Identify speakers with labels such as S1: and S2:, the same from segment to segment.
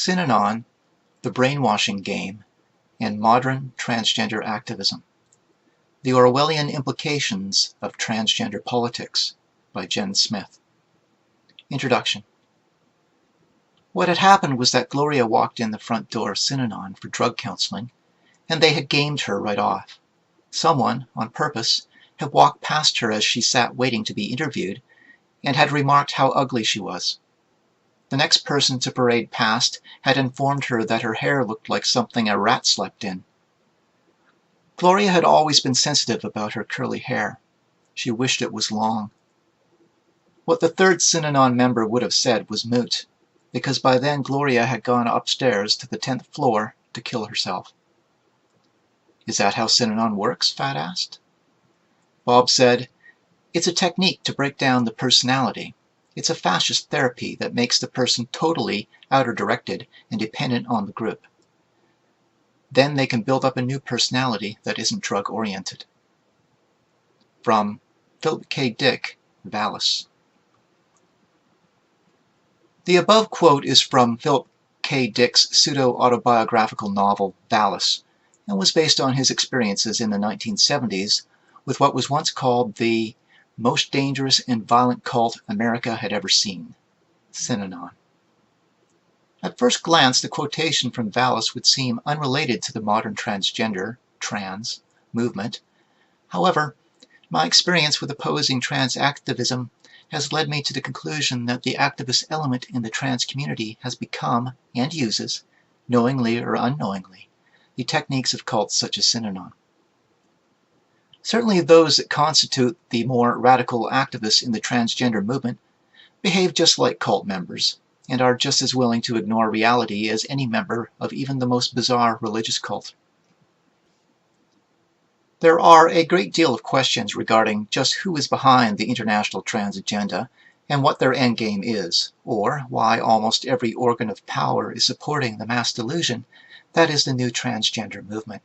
S1: Synanon, the Brainwashing Game, and Modern Transgender Activism. The Orwellian Implications of Transgender Politics by Jenn Smith. Introduction. What had happened was that Gloria walked in the front door of Synanon for drug counseling, and they had gamed her right off. Someone, on purpose, had walked past her as she sat waiting to be interviewed, and had remarked how ugly she was. The next person to parade past had informed her that her hair looked like something a rat slept in. Gloria had always been sensitive about her curly hair. She wished it was long. What the third Synanon member would have said was moot, because by then Gloria had gone upstairs to the 10th floor to kill herself. "Is that how Synanon works?" Fat asked. Bob said, "It's a technique to break down the personality. It's a fascist therapy that makes the person totally outer-directed and dependent on the group. Then they can build up a new personality that isn't drug-oriented." From Philip K. Dick, Valis. The above quote is from Philip K. Dick's pseudo-autobiographical novel Valis, and was based on his experiences in the 1970s with what was once called the most dangerous and violent cult America had ever seen, Synanon. At first glance, the quotation from Valis would seem unrelated to the modern transgender, trans, movement. However, my experience with opposing trans-activism has led me to the conclusion that the activist element in the trans community has become, and uses, knowingly or unknowingly, the techniques of cults such as Synanon. Certainly those that constitute the more radical activists in the transgender movement behave just like cult members, and are just as willing to ignore reality as any member of even the most bizarre religious cult. There are a great deal of questions regarding just who is behind the international trans agenda and what their endgame is, or why almost every organ of power is supporting the mass delusion that is the new transgender movement.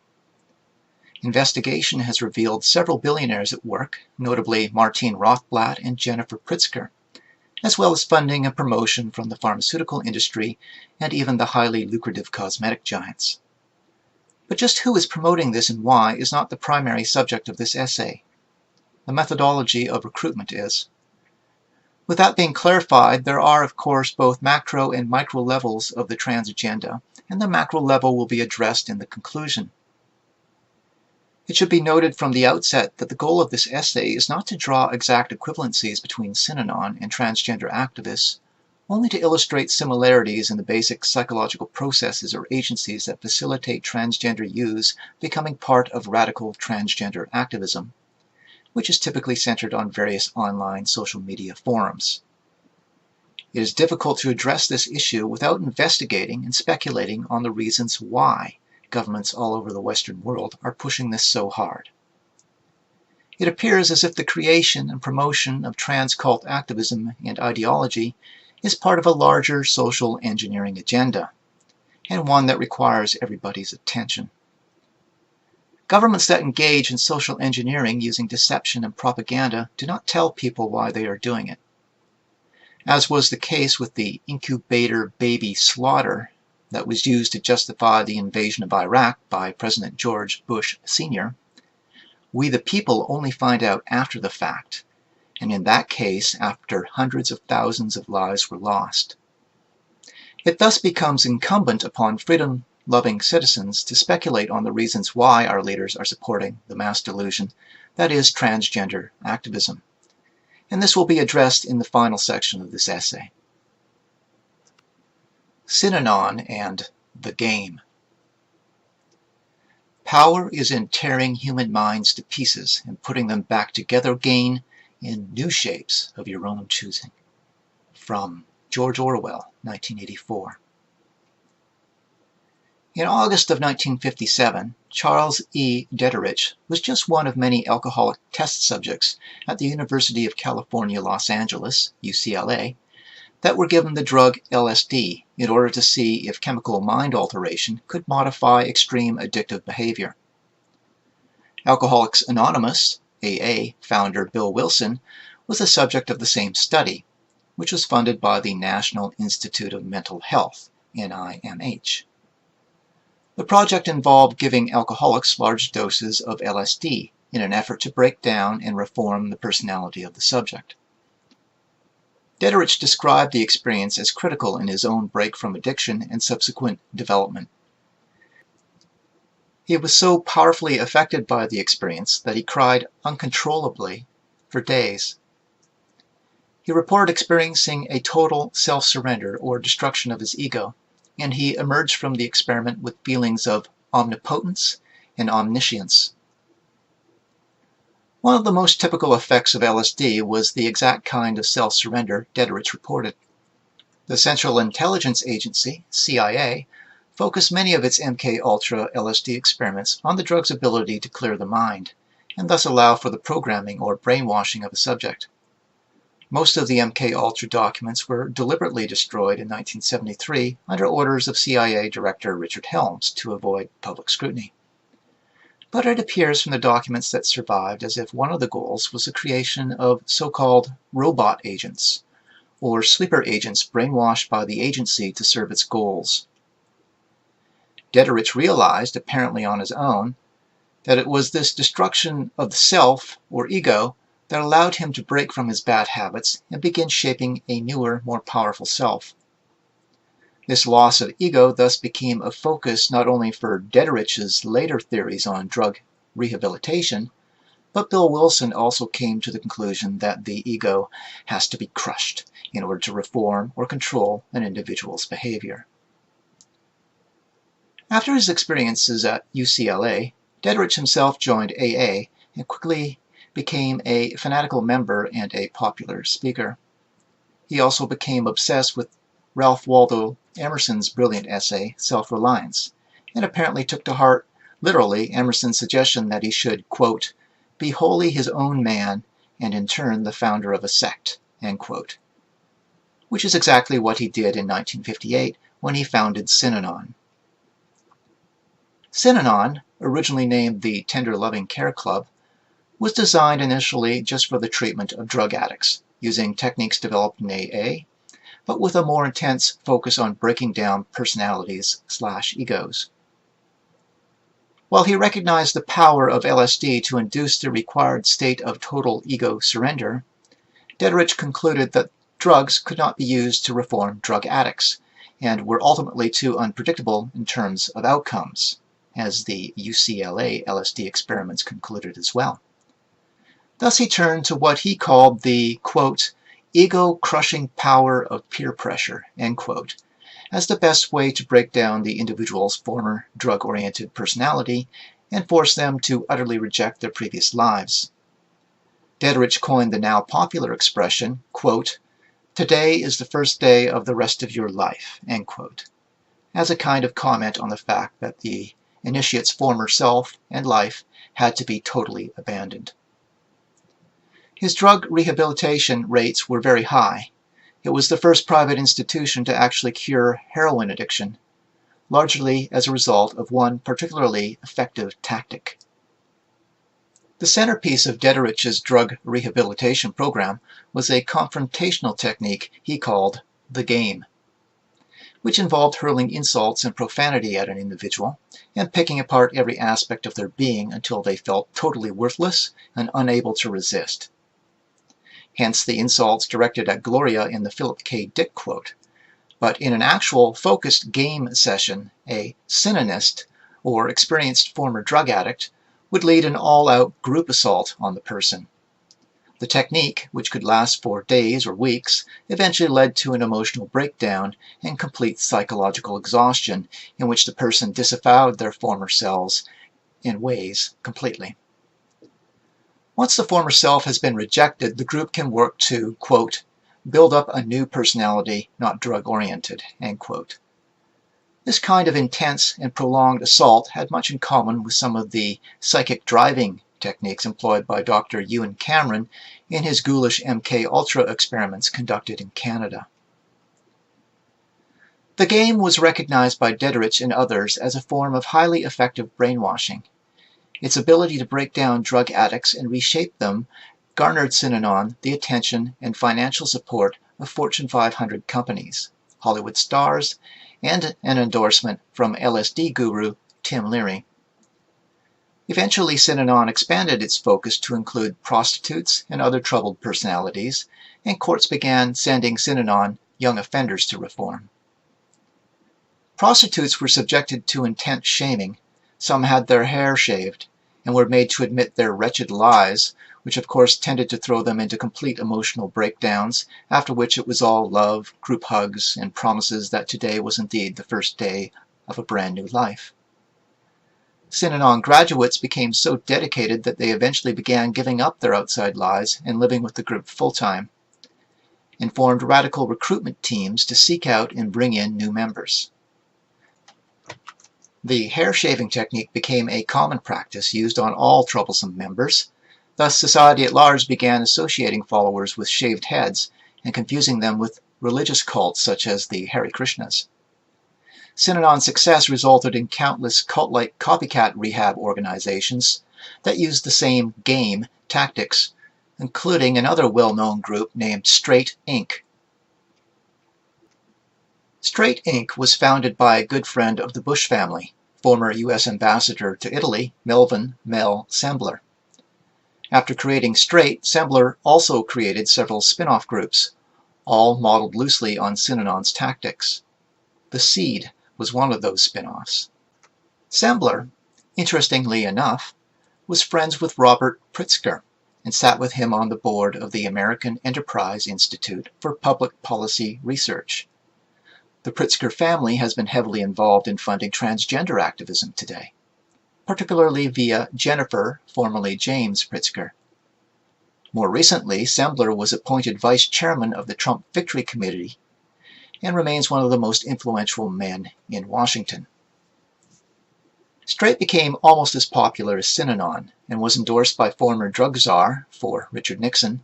S1: Investigation has revealed several billionaires at work, notably Martine Rothblatt and Jennifer Pritzker, as well as funding and promotion from the pharmaceutical industry and even the highly lucrative cosmetic giants. But just who is promoting this and why is not the primary subject of this essay. The methodology of recruitment is. With that being clarified, there are, of course, both macro and micro levels of the trans agenda, and the macro level will be addressed in the conclusion. It should be noted from the outset that the goal of this essay is not to draw exact equivalencies between Synanon and transgender activists, only to illustrate similarities in the basic psychological processes or agencies that facilitate transgender use becoming part of radical transgender activism, which is typically centered on various online social media forums. It is difficult to address this issue without investigating and speculating on the reasons why governments all over the Western world are pushing this so hard. It appears as if the creation and promotion of trans cult activism and ideology is part of a larger social engineering agenda, and one that requires everybody's attention. Governments that engage in social engineering using deception and propaganda do not tell people why they are doing it. As was the case with the incubator baby slaughter that was used to justify the invasion of Iraq by President George Bush Sr., we the people only find out after the fact, and in that case after hundreds of thousands of lives were lost. It thus becomes incumbent upon freedom-loving citizens to speculate on the reasons why our leaders are supporting the mass delusion that is transgender activism, and this will be addressed in the final section of this essay. Synanon and the game. Power is in tearing human minds to pieces and putting them back together again in new shapes of your own choosing. From George Orwell, 1984. In August of 1957, Charles E. Dederich was just one of many alcoholic test subjects at the University of California, Los Angeles, UCLA, that were given the drug LSD in order to see if chemical mind alteration could modify extreme addictive behavior. Alcoholics Anonymous, AA, founder Bill Wilson, was the subject of the same study, which was funded by the National Institute of Mental Health, NIMH. The project involved giving alcoholics large doses of LSD in an effort to break down and reform the personality of the subject. Dederich described the experience as critical in his own break from addiction and subsequent development. He was so powerfully affected by the experience that he cried uncontrollably for days. He reported experiencing a total self-surrender or destruction of his ego, and he emerged from the experiment with feelings of omnipotence and omniscience. One of the most typical effects of LSD was the exact kind of self-surrender Dederich reported. The Central Intelligence Agency, CIA, focused many of its MK-Ultra LSD experiments on the drug's ability to clear the mind, and thus allow for the programming or brainwashing of a subject. Most of the MK-Ultra documents were deliberately destroyed in 1973 under orders of CIA Director Richard Helms to avoid public scrutiny. But it appears from the documents that survived as if one of the goals was the creation of so-called robot agents, or sleeper agents brainwashed by the agency to serve its goals. Dederich realized, apparently on his own, that it was this destruction of the self, or ego, that allowed him to break from his bad habits and begin shaping a newer, more powerful self. This loss of ego thus became a focus not only for Dederich's later theories on drug rehabilitation, but Bill Wilson also came to the conclusion that the ego has to be crushed in order to reform or control an individual's behavior. After his experiences at UCLA, Dederich himself joined AA and quickly became a fanatical member and a popular speaker. He also became obsessed with Ralph Waldo Emerson's brilliant essay, Self-Reliance, and apparently took to heart, literally, Emerson's suggestion that he should, quote, be wholly his own man and in turn the founder of a sect, end quote, which is exactly what he did in 1958 when he founded Synanon. Synanon, originally named the Tender Loving Care Club, was designed initially just for the treatment of drug addicts, using techniques developed in AA, but with a more intense focus on breaking down personalities/egos. While he recognized the power of LSD to induce the required state of total ego surrender, Dederich concluded that drugs could not be used to reform drug addicts, and were ultimately too unpredictable in terms of outcomes, as the UCLA LSD experiments concluded as well. Thus he turned to what he called the, quote, ego-crushing power of peer pressure, end quote, as the best way to break down the individual's former drug-oriented personality and force them to utterly reject their previous lives. Dederich coined the now popular expression, quote, today is the first day of the rest of your life, end quote, as a kind of comment on the fact that the initiate's former self and life had to be totally abandoned. His drug rehabilitation rates were very high. It was the first private institution to actually cure heroin addiction, largely as a result of one particularly effective tactic. The centerpiece of Dederich's drug rehabilitation program was a confrontational technique he called the game, which involved hurling insults and profanity at an individual and picking apart every aspect of their being until they felt totally worthless and unable to resist. Hence the insults directed at Gloria in the Philip K. Dick quote. But in an actual focused game session, a synonist, or experienced former drug addict, would lead an all-out group assault on the person. The technique, which could last for days or weeks, eventually led to an emotional breakdown and complete psychological exhaustion in which the person disavowed their former selves in ways completely. Once the former self has been rejected, the group can work to, quote, build up a new personality not drug-oriented, end quote. This kind of intense and prolonged assault had much in common with some of the psychic driving techniques employed by Dr. Ewan Cameron in his ghoulish MK-Ultra experiments conducted in Canada. The game was recognized by Dederich and others as a form of highly effective brainwashing. Its ability to break down drug addicts and reshape them garnered Synanon the attention and financial support of Fortune 500 companies, Hollywood stars, and an endorsement from LSD guru Tim Leary. Eventually, Synanon expanded its focus to include prostitutes and other troubled personalities, and courts began sending Synanon young offenders to reform. Prostitutes were subjected to intense shaming. Some had their hair shaved and were made to admit their wretched lies, which of course tended to throw them into complete emotional breakdowns, after which it was all love, group hugs, and promises that today was indeed the first day of a brand new life. Synanon graduates became so dedicated that they eventually began giving up their outside lives and living with the group full-time, and formed radical recruitment teams to seek out and bring in new members. The hair shaving technique became a common practice used on all troublesome members. Thus, society at large began associating followers with shaved heads and confusing them with religious cults such as the Hare Krishnas. Synanon's success resulted in countless cult-like copycat rehab organizations that used the same game tactics, including another well-known group named Straight Inc. Straight Inc. was founded by a good friend of the Bush family, former U.S. Ambassador to Italy, Melvin "Mel" Sembler. After creating Straight, Sembler also created several spin-off groups, all modeled loosely on Synanon's tactics. The Seed was one of those spin-offs. Sembler, interestingly enough, was friends with Robert Pritzker and sat with him on the board of the American Enterprise Institute for Public Policy Research. The Pritzker family has been heavily involved in funding transgender activism today, particularly via Jennifer, formerly James Pritzker. More recently, Sembler was appointed vice chairman of the Trump Victory Committee and remains one of the most influential men in Washington. Straight became almost as popular as Synanon and was endorsed by former drug czar, for Richard Nixon,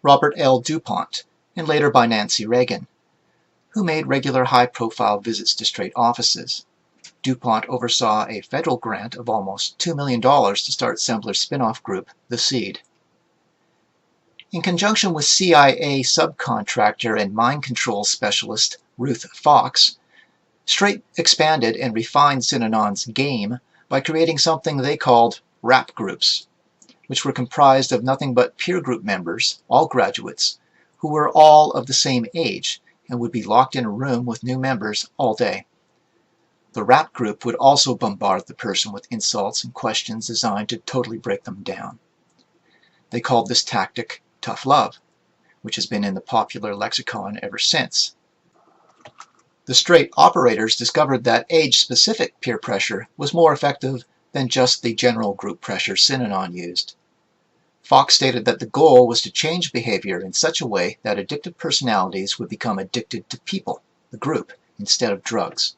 S1: Robert L. DuPont, and later by Nancy Reagan, who made regular high-profile visits to Straight offices. DuPont oversaw a federal grant of almost $2 million to start Sembler's spin-off group, The Seed. In conjunction with CIA subcontractor and mind control specialist Ruth Fox, Straight expanded and refined Synanon's game by creating something they called rap groups, which were comprised of nothing but peer group members, all graduates, who were all of the same age and would be locked in a room with new members all day. The rap group would also bombard the person with insults and questions designed to totally break them down. They called this tactic tough love, which has been in the popular lexicon ever since. The Straight operators discovered that age-specific peer pressure was more effective than just the general group pressure Synanon used. Fox stated that the goal was to change behavior in such a way that addictive personalities would become addicted to people, the group, instead of drugs.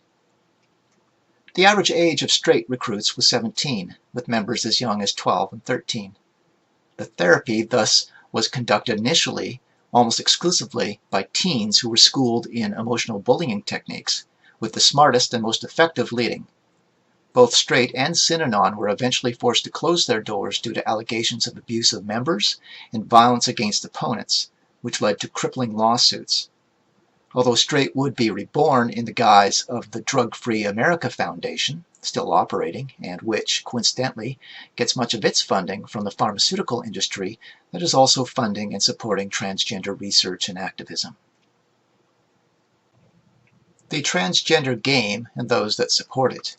S1: The average age of Straight recruits was 17, with members as young as 12 and 13. The therapy, thus, was conducted initially almost exclusively by teens who were schooled in emotional bullying techniques, with the smartest and most effective leading. Both Straight and Synanon were eventually forced to close their doors due to allegations of abuse of members and violence against opponents, which led to crippling lawsuits. Although Straight would be reborn in the guise of the Drug-Free America Foundation, still operating, and which, coincidentally, gets much of its funding from the pharmaceutical industry that is also funding and supporting transgender research and activism. The transgender game and those that support it.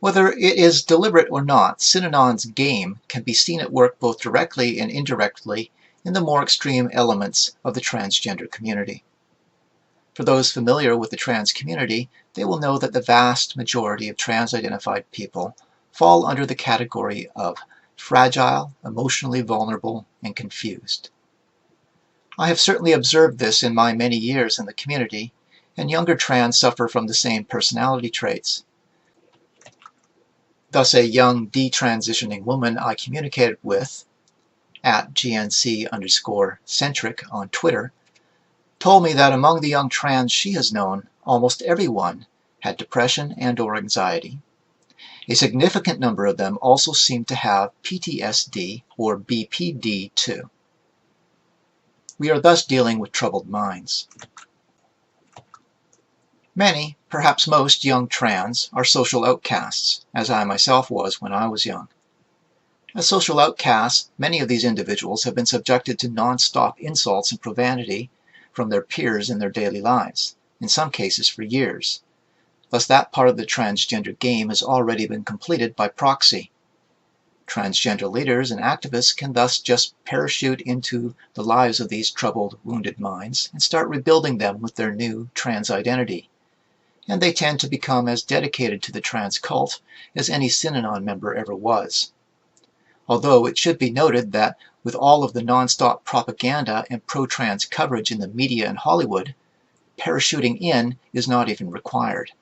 S1: Whether it is deliberate or not, Synanon's game can be seen at work both directly and indirectly in the more extreme elements of the transgender community. For those familiar with the trans community, they will know that the vast majority of trans-identified people fall under the category of fragile, emotionally vulnerable, and confused. I have certainly observed this in my many years in the community, and younger trans suffer from the same personality traits. Thus, a young detransitioning woman I communicated with, at @GNC_centric on Twitter, told me that among the young trans she has known, almost everyone had depression and/or anxiety. A significant number of them also seemed to have PTSD or BPD too. We are thus dealing with troubled minds. Many, perhaps most, young trans are social outcasts, as I myself was when I was young. As social outcasts, many of these individuals have been subjected to non-stop insults and profanity from their peers in their daily lives, in some cases for years. Thus that part of the transgender game has already been completed by proxy. Transgender leaders and activists can thus just parachute into the lives of these troubled, wounded minds and start rebuilding them with their new trans identity. And they tend to become as dedicated to the trans cult as any Synanon member ever was. Although it should be noted that with all of the non-stop propaganda and pro-trans coverage in the media and Hollywood, parachuting in is not even required,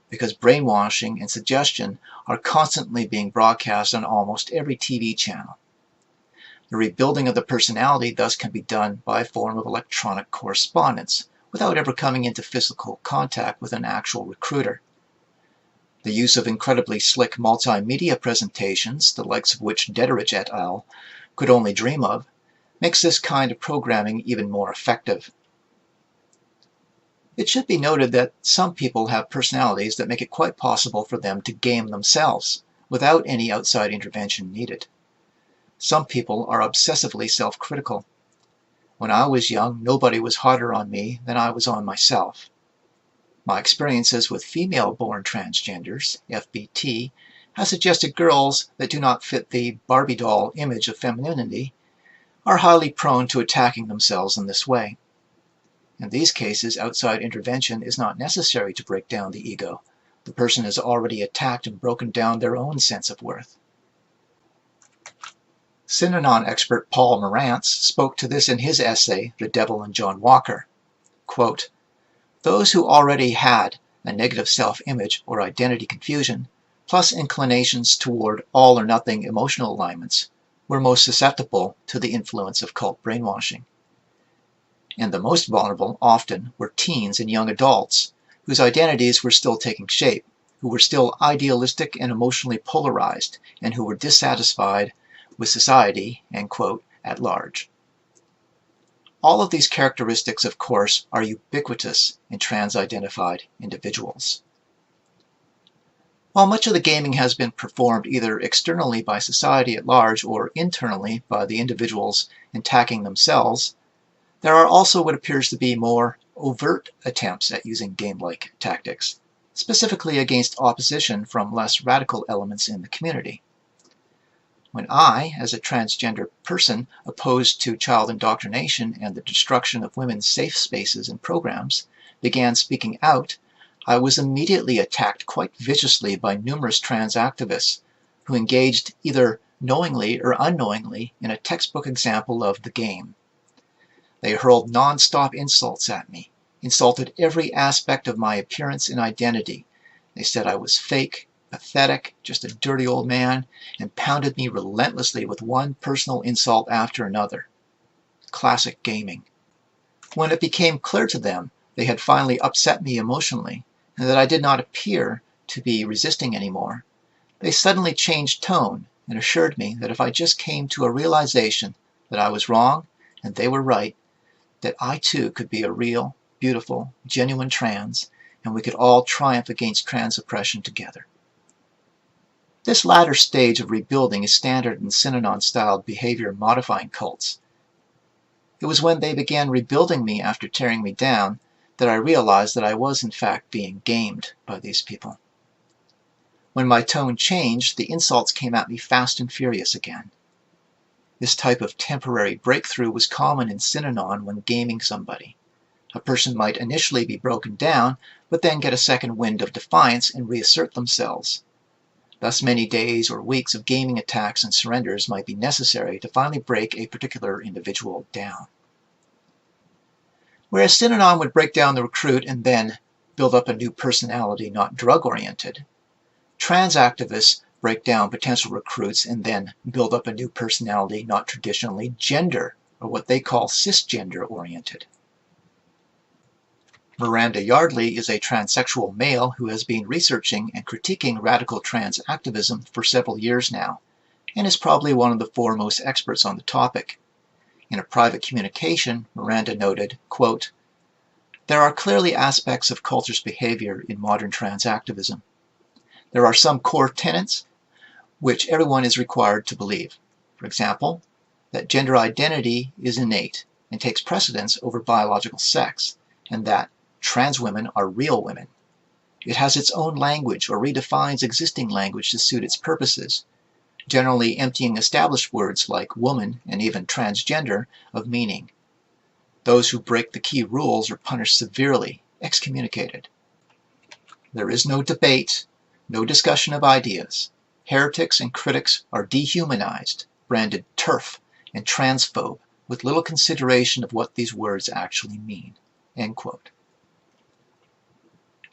S1: because brainwashing and suggestion are constantly being broadcast on almost every TV channel. The rebuilding of the personality thus can be done by a form of electronic correspondence, without ever coming into physical contact with an actual recruiter. The use of incredibly slick multimedia presentations, the likes of which Dederich et al. Could only dream of, makes this kind of programming even more effective. It should be noted that some people have personalities that make it quite possible for them to game themselves, without any outside intervention needed. Some people are obsessively self-critical. When I was young, nobody was harder on me than I was on myself. My experiences with female-born transgenders, FBT, have suggested girls that do not fit the Barbie doll image of femininity are highly prone to attacking themselves in this way. In these cases, outside intervention is not necessary to break down the ego. The person has already attacked and broken down their own sense of worth. Synanon expert Paul Morantz spoke to this in his essay, The Devil and John Walker. Quote, "Those who already had a negative self-image or identity confusion, plus inclinations toward all or nothing emotional alignments, were most susceptible to the influence of cult brainwashing. And the most vulnerable, often, were teens and young adults, whose identities were still taking shape, who were still idealistic and emotionally polarized, and who were dissatisfied with society," end quote, at large. All of these characteristics, of course, are ubiquitous in trans-identified individuals. While much of the gaming has been performed either externally by society at large or internally by the individuals attacking themselves, there are also what appears to be more overt attempts at using game-like tactics, specifically against opposition from less radical elements in the community. When I, as a transgender person opposed to child indoctrination and the destruction of women's safe spaces and programs, began speaking out, I was immediately attacked quite viciously by numerous trans activists who engaged either knowingly or unknowingly in a textbook example of the game. They hurled non-stop insults at me, insulted every aspect of my appearance and identity. They said I was fake, pathetic, just a dirty old man, and pounded me relentlessly with one personal insult after another. Classic gaming. When it became clear to them they had finally upset me emotionally, and that I did not appear to be resisting anymore, they suddenly changed tone and assured me that if I just came to a realization that I was wrong and they were right, that I too could be a real, beautiful, genuine trans, and we could all triumph against trans oppression together. This latter stage of rebuilding is standard in Synanon-styled behavior-modifying cults. It was when they began rebuilding me after tearing me down that I realized that I was in fact being gamed by these people. When my tone changed, the insults came at me fast and furious again. This type of temporary breakthrough was common in Synanon when gaming somebody. A person might initially be broken down, but then get a second wind of defiance and reassert themselves. Thus many days or weeks of gaming attacks and surrenders might be necessary to finally break a particular individual down. Whereas Synanon would break down the recruit and then build up a new personality not drug-oriented, trans activists break down potential recruits and then build up a new personality not traditionally gender, or what they call cisgender-oriented. Miranda Yardley is a transsexual male who has been researching and critiquing radical trans activism for several years now, and is probably one of the foremost experts on the topic. In a private communication, Miranda noted, quote, There are clearly aspects of culture's behavior in modern trans activism. There are some core tenets which everyone is required to believe. For example, that gender identity is innate and takes precedence over biological sex, and that trans women are real women. It has its own language or redefines existing language to suit its purposes, generally emptying established words like woman and even transgender of meaning. Those who break the key rules are punished severely, excommunicated. There is no debate, no discussion of ideas. Heretics and critics are dehumanized, branded TERF and transphobe, with little consideration of what these words actually mean." End quote.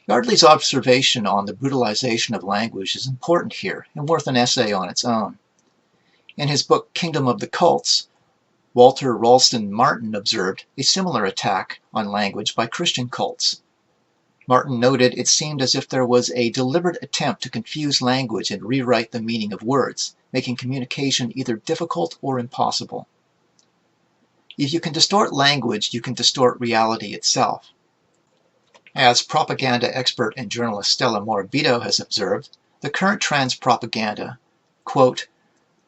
S1: Yardley's observation on the brutalization of language is important here and worth an essay on its own. In his book Kingdom of the Cults, Walter Ralston Martin observed a similar attack on language by Christian cults. Martin noted it seemed as if there was a deliberate attempt to confuse language and rewrite the meaning of words, making communication either difficult or impossible. If you can distort language, you can distort reality itself. As propaganda expert and journalist Stella Morabito has observed, the current trans propaganda, quote,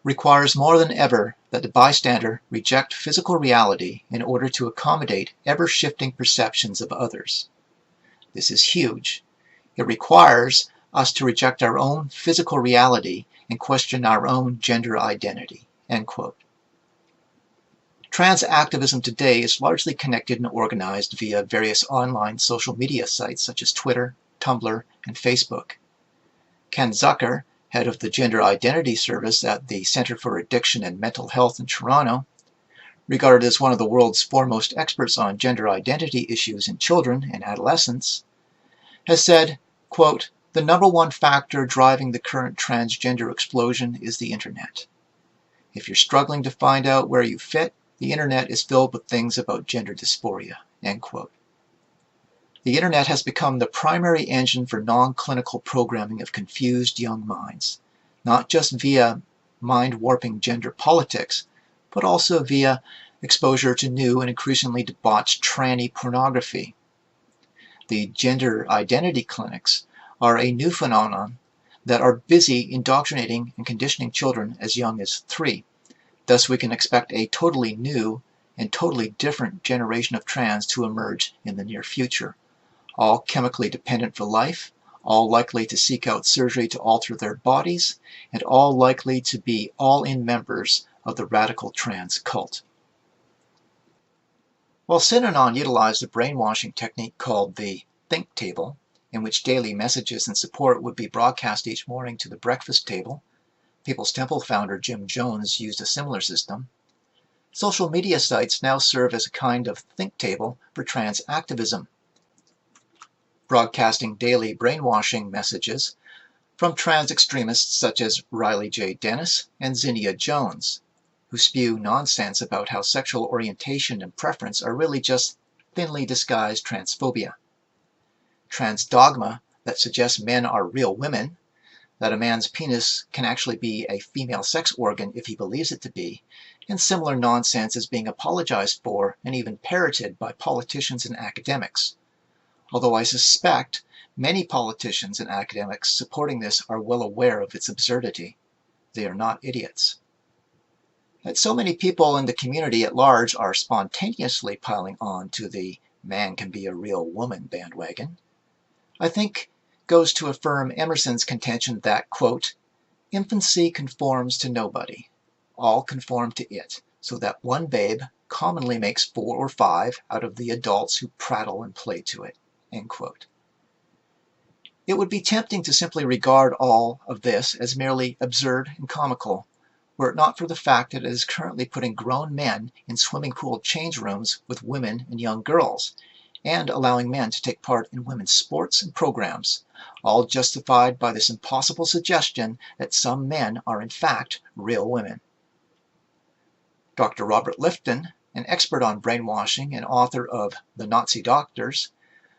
S1: requires more than ever that the bystander reject physical reality in order to accommodate ever-shifting perceptions of others. This is huge. It requires us to reject our own physical reality and question our own gender identity. End quote. Trans activism today is largely connected and organized via various online social media sites such as Twitter, Tumblr, and Facebook. Ken Zucker, head of the Gender Identity Service at the Center for Addiction and Mental Health in Toronto, regarded as one of the world's foremost experts on gender identity issues in children and adolescents, has said, quote, "The number one factor driving the current transgender explosion is the internet. If you're struggling to find out where you fit, the internet is filled with things about gender dysphoria." End quote. The internet has become the primary engine for non-clinical programming of confused young minds, not just via mind-warping gender politics, but also via exposure to new and increasingly debauched tranny pornography. The gender identity clinics are a new phenomenon that are busy indoctrinating and conditioning children as young as 3. Thus we can expect a totally new and totally different generation of trans to emerge in the near future, all chemically dependent for life, all likely to seek out surgery to alter their bodies, and all likely to be all-in members of the radical trans cult. While Synanon utilized a brainwashing technique called the think table, in which daily messages and support would be broadcast each morning to the breakfast table, People's Temple founder Jim Jones used a similar system. Social media sites now serve as a kind of think table for trans activism, broadcasting daily brainwashing messages from trans extremists such as Riley J. Dennis and Zinnia Jones, who spew nonsense about how sexual orientation and preference are really just thinly disguised transphobia. Trans dogma that suggests men are real women, that a man's penis can actually be a female sex organ if he believes it to be, and similar nonsense is being apologized for and even parroted by politicians and academics. Although I suspect many politicians and academics supporting this are well aware of its absurdity. They are not idiots. That so many people in the community at large are spontaneously piling on to the man can be a real woman bandwagon, I think goes to affirm Emerson's contention that, quote, infancy conforms to nobody, all conform to it, so that one babe commonly makes 4 or 5 out of the adults who prattle and play to it, end quote. It would be tempting to simply regard all of this as merely absurd and comical, were it not for the fact that it is currently putting grown men in swimming pool change rooms with women and young girls, and allowing men to take part in women's sports and programs, all justified by this impossible suggestion that some men are in fact real women. Dr. Robert Lifton, an expert on brainwashing and author of The Nazi Doctors,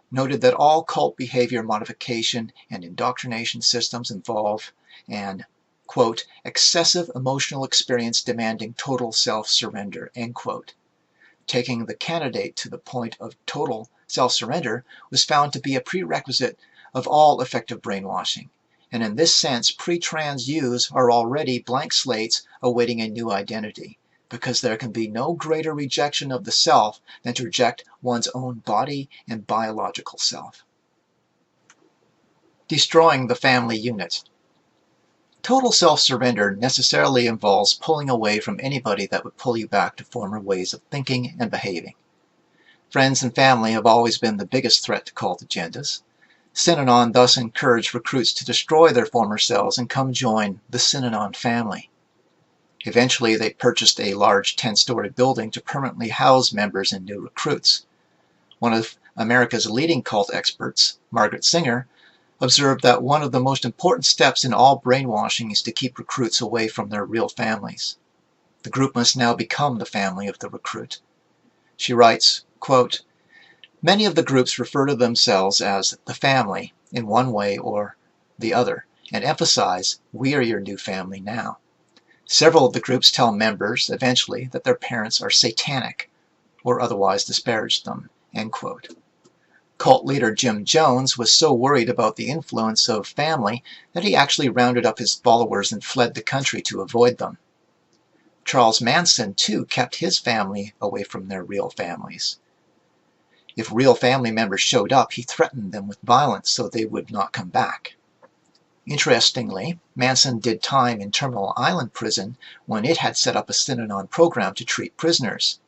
S1: noted that all cult behavior modification and indoctrination systems involve an, quote, excessive emotional experience demanding total self-surrender, end quote. taking the candidate to the point of total self-surrender was found to be a prerequisite of all effective brainwashing. And in this sense, pre-trans youths are already blank slates awaiting a new identity, because there can be no greater rejection of the self than to reject one's own body and biological self. Destroying the family unit. Total self-surrender necessarily involves pulling away from anybody that would pull you back to former ways of thinking and behaving. Friends and family have always been the biggest threat to cult agendas. Synanon thus encouraged recruits to destroy their former selves and come join the Synanon family. Eventually, they purchased a large 10-story building to permanently house members and new recruits. One of America's leading cult experts, Margaret Singer, observed that one of the most important steps in all brainwashing is to keep recruits away from their real families. The group must now become the family of the recruit. She writes, quote, "Many of the groups refer to themselves as the family in one way or the other, and emphasize, we are your new family now. Several of the groups tell members, eventually, that their parents are satanic, or otherwise disparage them." End quote. Cult leader Jim Jones was so worried about the influence of family that he actually rounded up his followers and fled the country to avoid them. Charles Manson, too, kept his family away from their real families. If real family members showed up, he threatened them with violence so they would not come back. Interestingly, Manson did time in Terminal Island Prison when it had set up a Synanon program to treat prisoners.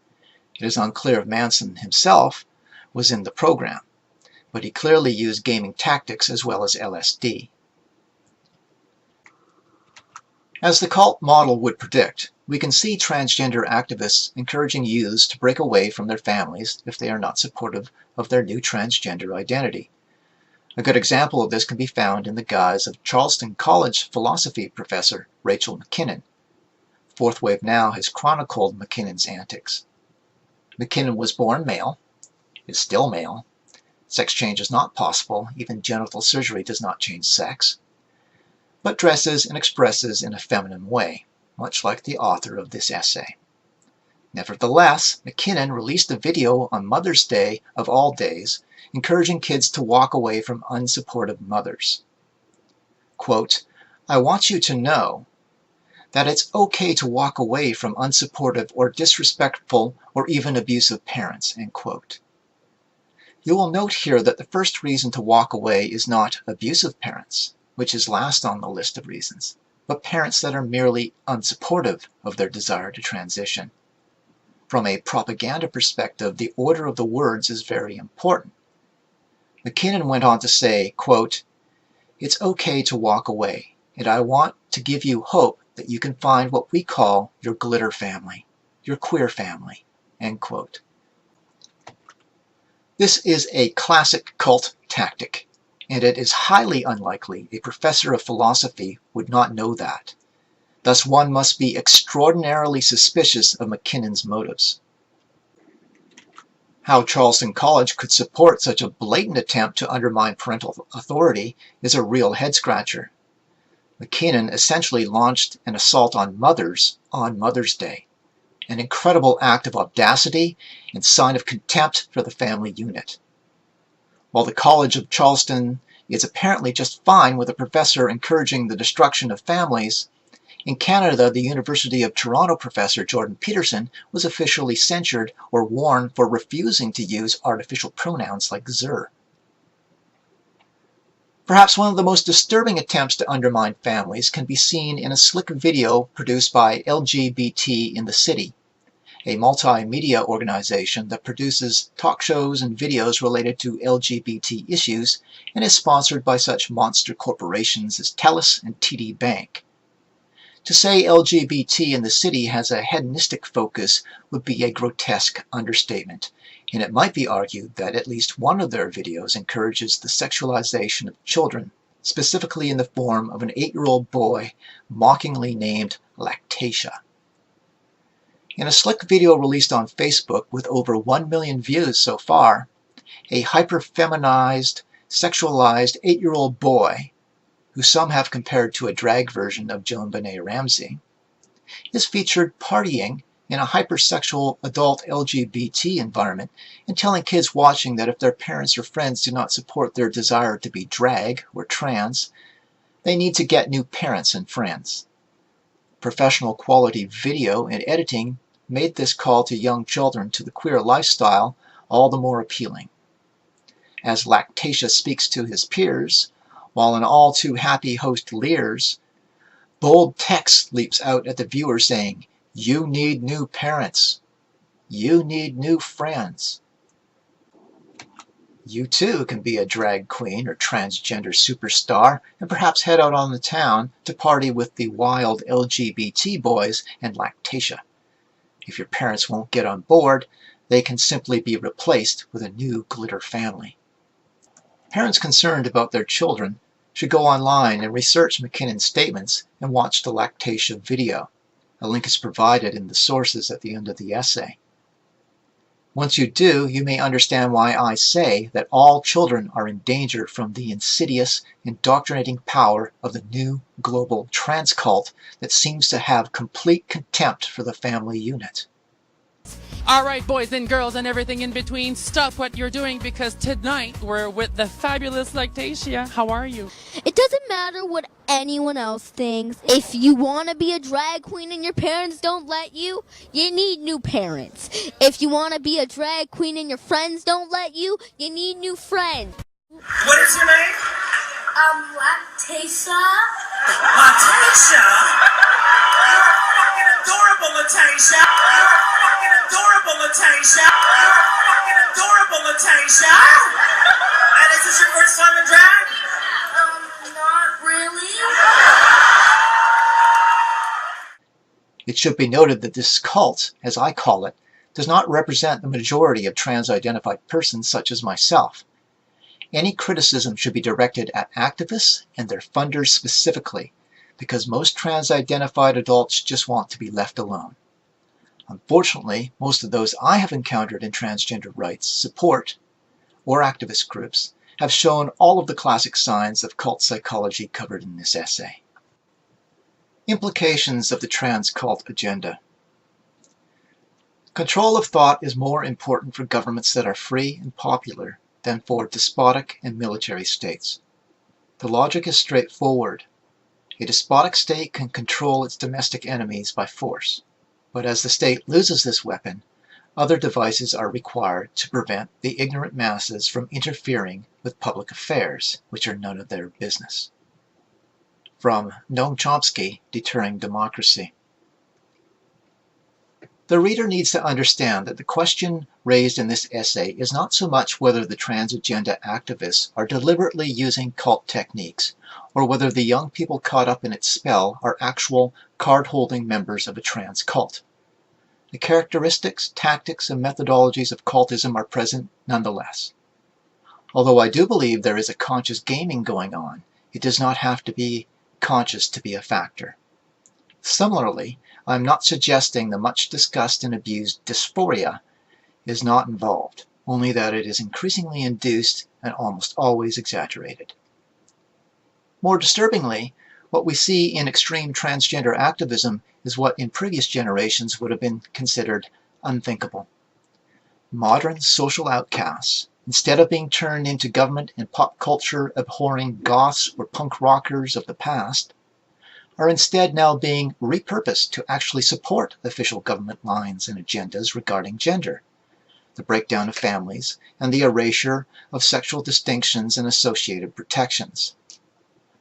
S1: It is unclear if Manson himself was in the program, but he clearly used gaming tactics as well as LSD. As the cult model would predict, we can see transgender activists encouraging youths to break away from their families if they are not supportive of their new transgender identity. A good example of this can be found in the guise of Charleston College philosophy professor Rachel McKinnon. Fourth Wave Now has chronicled McKinnon's antics. McKinnon was born male, is still male. Sex change is not possible, even genital surgery does not change sex, but dresses and expresses in a feminine way, much like the author of this essay. Nevertheless, McKinnon released a video on Mother's Day of all days, encouraging kids to walk away from unsupportive mothers. Quote, "I want you to know that it's okay to walk away from unsupportive or disrespectful or even abusive parents." End quote. You will note here that the first reason to walk away is not abusive parents, which is last on the list of reasons, but parents that are merely unsupportive of their desire to transition. From a propaganda perspective, the order of the words is very important. McKinnon went on to say, quote, "It's okay to walk away, and I want to give you hope that you can find what we call your glitter family, your queer family." End quote. This is a classic cult tactic, and it is highly unlikely a professor of philosophy would not know that. Thus one must be extraordinarily suspicious of McKinnon's motives. How Charleston College could support such a blatant attempt to undermine parental authority is a real head-scratcher. McKinnon essentially launched an assault on mothers on Mother's Day, an incredible act of audacity and sign of contempt for the family unit. While the College of Charleston is apparently just fine with a professor encouraging the destruction of families, in Canada, the University of Toronto professor Jordan Peterson was officially censured or warned for refusing to use artificial pronouns like "zer." Perhaps one of the most disturbing attempts to undermine families can be seen in a slick video produced by LGBT in the City, a multimedia organization that produces talk shows and videos related to LGBT issues and is sponsored by such monster corporations as TELUS and TD Bank. To say LGBT in the City has a hedonistic focus would be a grotesque understatement, and it might be argued that at least one of their videos encourages the sexualization of children, specifically in the form of an 8-year-old boy mockingly named Lactatia. In a slick video released on Facebook with over 1 million views so far, a hyper-feminized, sexualized 8-year-old boy, who some have compared to a drag version of Joan Benet Ramsey, is featured partying in a hypersexual adult LGBT environment and telling kids watching that if their parents or friends do not support their desire to be drag or trans, they need to get new parents and friends. Professional quality video and editing made this call to young children to the queer lifestyle all the more appealing. As Lactatia speaks to his peers, while an all too happy host leers, bold text leaps out at the viewer saying, "You need new parents. You need new friends." You too can be a drag queen or transgender superstar and perhaps head out on the town to party with the wild LGBT boys and Lactatia. If your parents won't get on board, they can simply be replaced with a new glitter family. Parents concerned about their children should go online and research McKinnon's statements and watch the Lactatia video. A link is provided in the sources at the end of the essay. Once you do, you may understand why I say that all children are in danger from the insidious, indoctrinating power of the new global trans cult that seems to have complete contempt for the family unit.
S2: All right, boys and girls and everything in between, stop what you're doing because tonight we're with the fabulous Lactatia. How are you?
S3: It doesn't matter what anyone else thinks. If you want to be a drag queen and your parents don't let you, you need new parents. If you want to be a drag queen and your friends don't let you, you need new friends.
S4: What is your name?
S3: Lactatia.
S4: Lactatia? You're fucking adorable, Lactatia. You're fucking adorable, Lactatia. You're fucking adorable, Lactatia. And is this your first time in drag?
S3: Not really.
S1: It should be noted that this cult, as I call it, does not represent the majority of trans-identified persons such as myself. Any criticism should be directed at activists and their funders specifically, because most trans-identified adults just want to be left alone. Unfortunately, most of those I have encountered in transgender rights support or activist groups have shown all of the classic signs of cult psychology covered in this essay. Implications of the trans cult agenda. Control of thought is more important for governments that are free and popular than for despotic and military states. The logic is straightforward. A despotic state can control its domestic enemies by force, but as the state loses this weapon, other devices are required to prevent the ignorant masses from interfering with public affairs, which are none of their business. From Noam Chomsky, Deterring Democracy. The reader needs to understand that the question raised in this essay is not so much whether the trans agenda activists are deliberately using cult techniques, or whether the young people caught up in its spell are actual card-holding members of a trans cult. The characteristics, tactics, and methodologies of cultism are present nonetheless. Although I do believe there is a conscious gaming going on, it does not have to be conscious to be a factor. Similarly, I am not suggesting the much discussed and abused dysphoria is not involved, only that it is increasingly induced and almost always exaggerated. More disturbingly, what we see in extreme transgender activism is what in previous generations would have been considered unthinkable. Modern social outcasts, instead of being turned into government and pop culture abhorring goths or punk rockers of the past, are instead now being repurposed to actually support official government lines and agendas regarding gender, the breakdown of families, and the erasure of sexual distinctions and associated protections.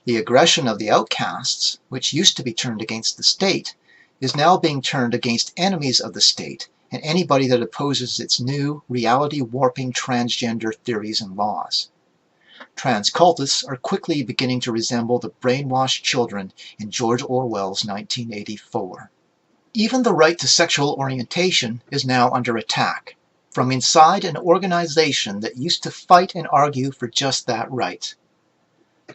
S1: The aggression of the outcasts, which used to be turned against the state, is now being turned against enemies of the state and anybody that opposes its new, reality-warping transgender theories and laws. Trans cultists are quickly beginning to resemble the brainwashed children in George Orwell's 1984. Even the right to sexual orientation is now under attack, from inside an organization that used to fight and argue for just that right.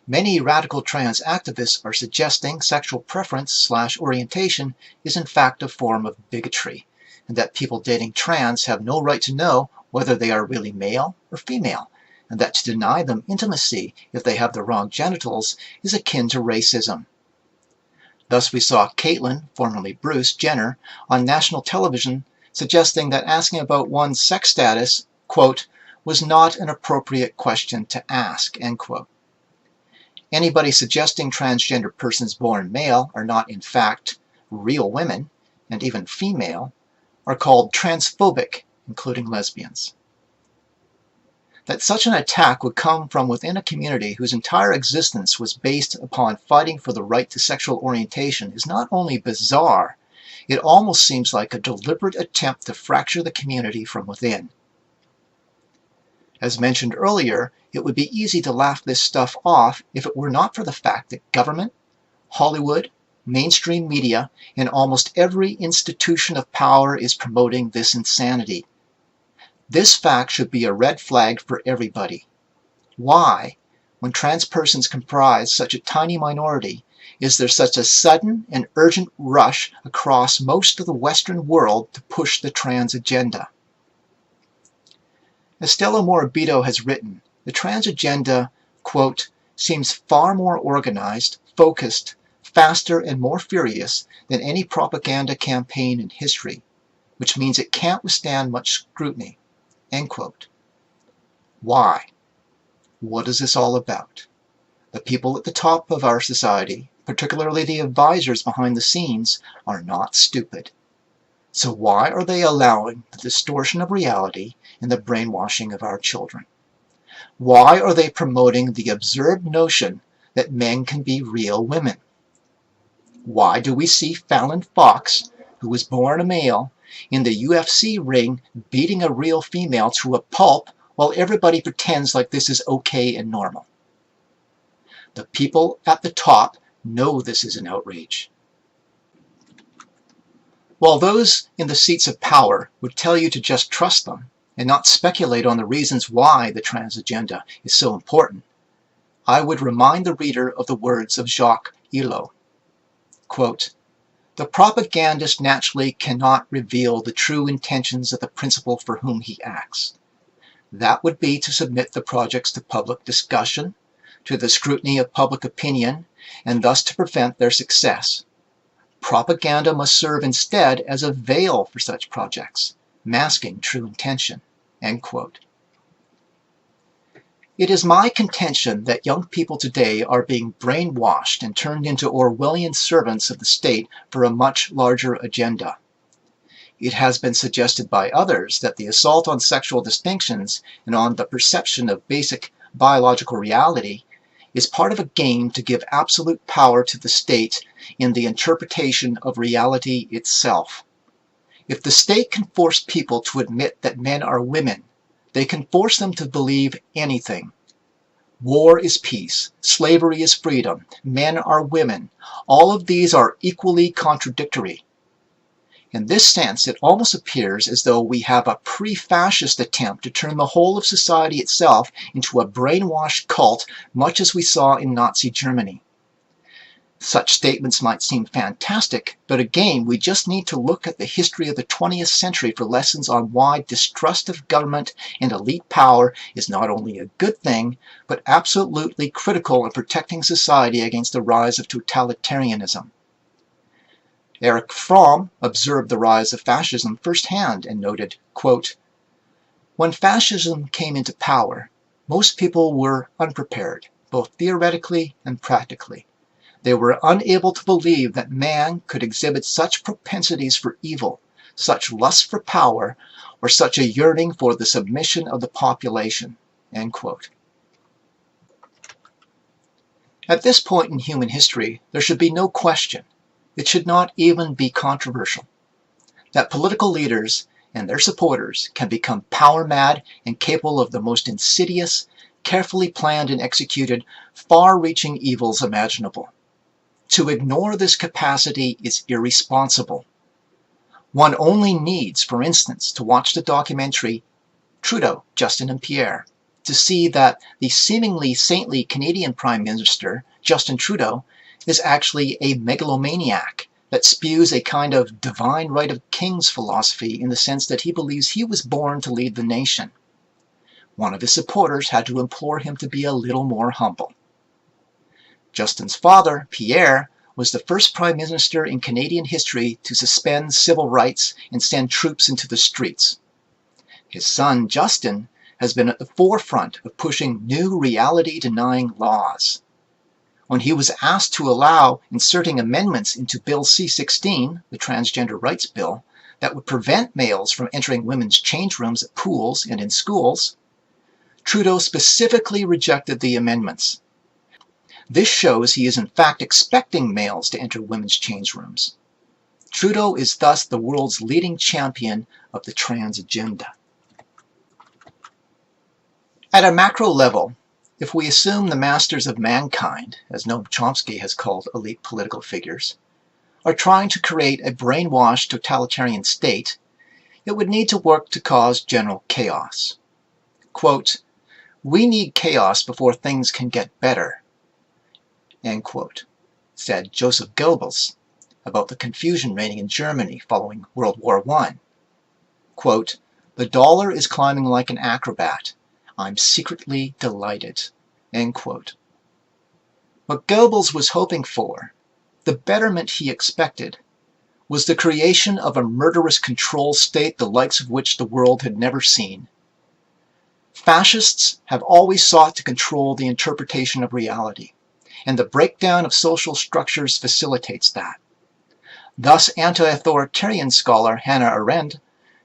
S1: Many radical trans activists are suggesting sexual preference/orientation is in fact a form of bigotry, and that people dating trans have no right to know whether they are really male or female, and that to deny them intimacy if they have the wrong genitals is akin to racism. Thus we saw Caitlyn, formerly Bruce, Jenner, on national television suggesting that asking about one's sex status, quote, was not an appropriate question to ask, end quote. Anybody suggesting transgender persons born male are not in fact real women, and even female, are called transphobic, including lesbians. That such an attack would come from within a community whose entire existence was based upon fighting for the right to sexual orientation is not only bizarre, it almost seems like a deliberate attempt to fracture the community from within. As mentioned earlier, it would be easy to laugh this stuff off if it were not for the fact that government, Hollywood, mainstream media, and almost every institution of power is promoting this insanity. This fact should be a red flag for everybody. Why, when trans persons comprise such a tiny minority, is there such a sudden and urgent rush across most of the Western world to push the trans agenda? As Stella Morabito has written, the trans agenda, quote, seems far more organized, focused, faster, and more furious than any propaganda campaign in history, which means it can't withstand much scrutiny, end quote. Why? What is this all about? The people at the top of our society, particularly the advisors behind the scenes, are not stupid. So why are they allowing the distortion of reality and the brainwashing of our children? Why are they promoting the absurd notion that men can be real women? Why do we see Fallon Fox, who was born a male, in the UFC ring beating a real female to a pulp while everybody pretends like this is okay and normal? The people at the top know this is an outrage. While those in the seats of power would tell you to just trust them and not speculate on the reasons why the trans agenda is so important, I would remind the reader of the words of Jacques Ellul. Quote, the propagandist naturally cannot reveal the true intentions of the principal for whom he acts. That would be to submit the projects to public discussion, to the scrutiny of public opinion, and thus to prevent their success. Propaganda must serve instead as a veil for such projects, masking true intention, end quote. It is my contention that young people today are being brainwashed and turned into Orwellian servants of the state for a much larger agenda. It has been suggested by others that the assault on sexual distinctions and on the perception of basic biological reality is part of a game to give absolute power to the state in the interpretation of reality itself. If the state can force people to admit that men are women, they can force them to believe anything. War is peace, slavery is freedom, men are women. All of these are equally contradictory. In this sense, it almost appears as though we have a pre-fascist attempt to turn the whole of society itself into a brainwashed cult, much as we saw in Nazi Germany. Such statements might seem fantastic, but again, we just need to look at the history of the 20th century for lessons on why distrust of government and elite power is not only a good thing, but absolutely critical in protecting society against the rise of totalitarianism. Erich Fromm observed the rise of fascism firsthand and noted, quote, when fascism came into power, most people were unprepared, both theoretically and practically. They were unable to believe that man could exhibit such propensities for evil, such lust for power, or such a yearning for the submission of the population, end quote. At this point in human history, there should be no question, it should not even be controversial, that political leaders and their supporters can become power-mad and capable of the most insidious, carefully planned and executed, far-reaching evils imaginable. To ignore this capacity is irresponsible. One only needs, for instance, to watch the documentary Trudeau, Justin and Pierre, to see that the seemingly saintly Canadian Prime Minister, Justin Trudeau, is actually a megalomaniac that spews a kind of divine right of kings philosophy in the sense that he believes he was born to lead the nation. One of his supporters had to implore him to be a little more humble. Justin's father, Pierre, was the first Prime Minister in Canadian history to suspend civil rights and send troops into the streets. His son, Justin, has been at the forefront of pushing new reality-denying laws. When he was asked to allow inserting amendments into Bill C-16, the Transgender Rights Bill, that would prevent males from entering women's change rooms at pools and in schools, Trudeau specifically rejected the amendments. This shows he is in fact expecting males to enter women's change rooms. Trudeau is thus the world's leading champion of the trans agenda. At a macro level, if we assume the masters of mankind, as Noam Chomsky has called elite political figures, are trying to create a brainwashed totalitarian state, it would need to work to cause general chaos. Quote, "We need chaos before things can get better," end quote, said Joseph Goebbels about the confusion reigning in Germany following World War I. Quote, "The dollar is climbing like an acrobat. I'm secretly delighted," end quote. What Goebbels was hoping for, the betterment he expected, was the creation of a murderous control state the likes of which the world had never seen. Fascists have always sought to control the interpretation of reality, and the breakdown of social structures facilitates that. Thus, anti-authoritarian scholar Hannah Arendt,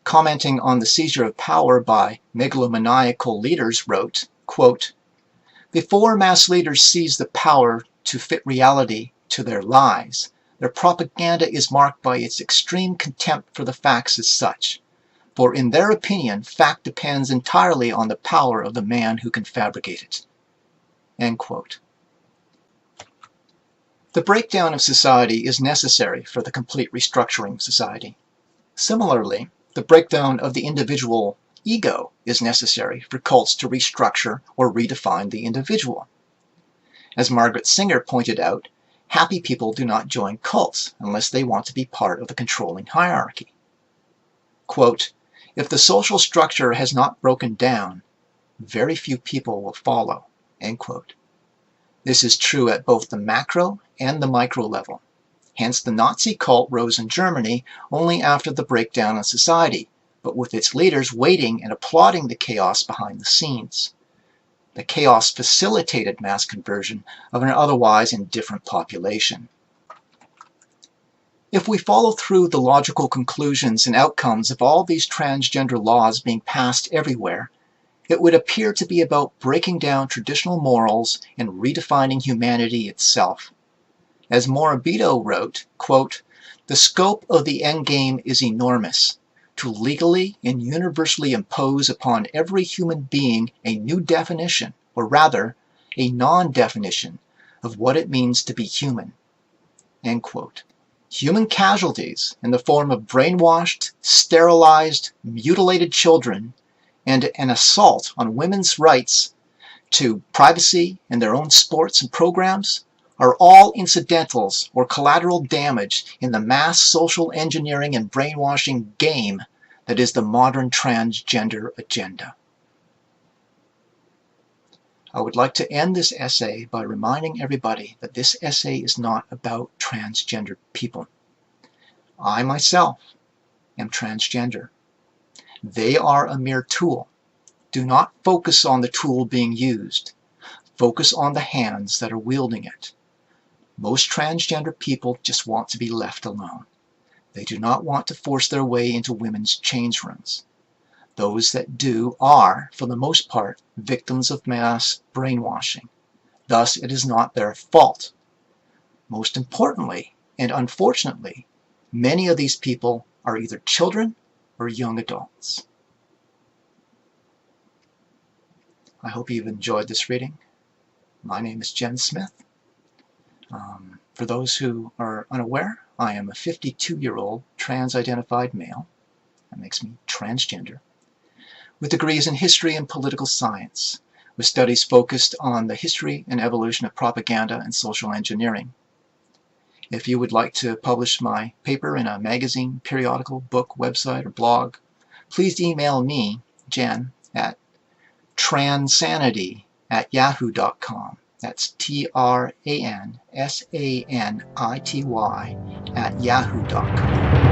S1: commenting on the seizure of power by megalomaniacal leaders, wrote, quote, "Before mass leaders seize the power to fit reality to their lies, their propaganda is marked by its extreme contempt for the facts as such, for in their opinion, fact depends entirely on the power of the man who can fabricate it." End quote. The breakdown of society is necessary for the complete restructuring of society. Similarly, the breakdown of the individual ego is necessary for cults to restructure or redefine the individual. As Margaret Singer pointed out, happy people do not join cults unless they want to be part of the controlling hierarchy. Quote, "If the social structure has not broken down, very few people will follow," end quote. This is true at both the macro and the micro level. Hence, the Nazi cult rose in Germany only after the breakdown of society, but with its leaders waiting and applauding the chaos behind the scenes. The chaos facilitated mass conversion of an otherwise indifferent population. If we follow through the logical conclusions and outcomes of all these transgender laws being passed everywhere, it would appear to be about breaking down traditional morals and redefining humanity itself. As Morabito wrote, quote, "The scope of the endgame is enormous, to legally and universally impose upon every human being a new definition, or rather, a non-definition of what it means to be human," end quote. Human casualties in the form of brainwashed, sterilized, mutilated children, and an assault on women's rights to privacy and their own sports and programs are all incidentals or collateral damage in the mass social engineering and brainwashing game that is the modern transgender agenda. I would like to end this essay by reminding everybody that this essay is not about transgender people. I myself am transgender. They are a mere tool. Do not focus on the tool being used. Focus on the hands that are wielding it. Most transgender people just want to be left alone. They do not want to force their way into women's change rooms. Those that do are, for the most part, victims of mass brainwashing. Thus, it is not their fault. Most importantly, and unfortunately, many of these people are either children or young adults. I hope you've enjoyed this reading. My name is Jenn Smith. For those who are unaware, I am a 52-year-old trans-identified male. That makes me transgender, with degrees in history and political science, with studies focused on the history and evolution of propaganda and social engineering. If you would like to publish my paper in a magazine, periodical, book, website, or blog, please email me, Jen, at transanity@yahoo.com. That's TRANSANITY @ yahoo.com.